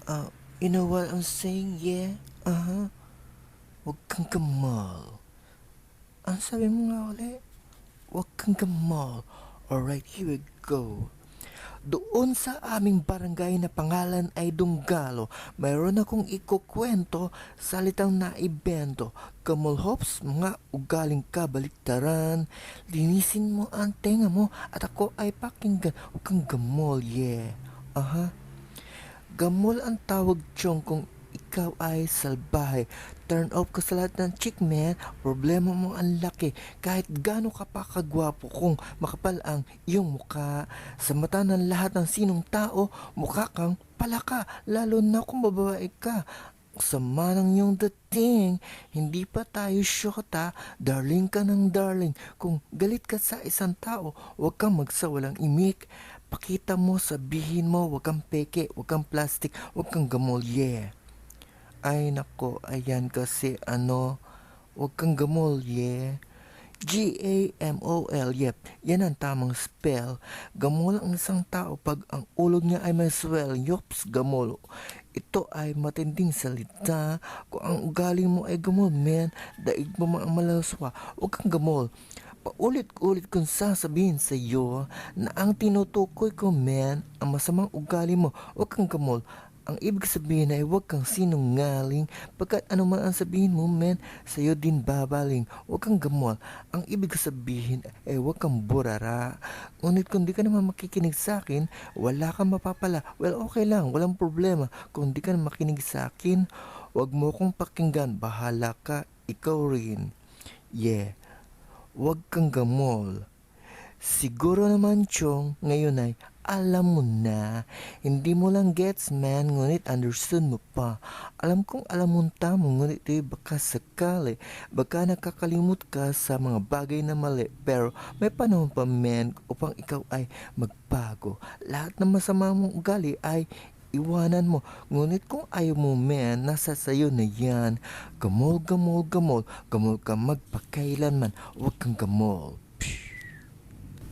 You know what I'm saying? Yeah? Huwag kang gamal. Ang sabi mo nga ulit? Huwag kang gamal. Alright, here we go. Doon sa aming barangay na pangalan ay Dunggalo, mayroon akong ikukwento, salitang naibento. Gamal hops, mga ugaling kabaliktaran. Linisin mo ang tenga mo at ako ay pakinggan. Huwag kang gamol, yeah. Gamol ang tawag chong kung ikaw ay salbahe. Turn off ka sa lahat ng chick, man. Problema mo ang laki. Kahit gaano ka pa kagwapo kung makapal ang iyong muka. Sa mata ng lahat ng sinong tao, mukha kang palaka. Lalo na kung babae ka. Sama ng iyong dating, hindi pa tayo syota, darling ka ng darling. Kung galit ka sa isang tao, huwag kang magsawalang imik. Pakita mo, sabihin mo, huwag kang peke, huwag kang plastic, huwag kang gamol, yeah. Ay nako, ayan kasi huwag kang gamol, yeah. Gamol, yep, yan ang tamang spell. Gamol ang isang tao pag ang ulo niya ay may swell, yops, gamol. Ito ay matinding salita. Kung ang ugali mo ay gamol, man, daig mo ang malaswa, huwag kang gamol. Paulit-ulit kong sasabihin sa iyo na ang tinutukoy ko, man, ang masamang ugali mo, huwag kang gamol. Ang ibig sabihin ay huwag kang sinungaling, pagkat ano man ang sabihin mo, men, sa'yo din babaling. Huwag kang gamol. Ang ibig sabihin ay huwag kang burara. Ngunit kung di ka naman makikinig sa akin, wala kang mapapala. Well, okay lang, walang problema. Kung di ka naman makinig sa akin, huwag mo kong pakinggan. Bahala ka, ikaw rin. Yeah, huwag kang gamol. Siguro naman, Chong, ngayon ay alam mo na. Hindi mo lang gets, man, ngunit understood mo pa. Alam kong alam mong tamo, ngunit baka sakali. Baka nakakalimot ka sa mga bagay na mali. Pero may panahon pa, man, upang ikaw ay magbago. Lahat ng masama mong ugali ay iwanan mo. Ngunit kung ayaw mo, man, nasa sayo na yan. Gamol, gamol, gamol. Gamol ka magpakailanman. Huwag kang gamol.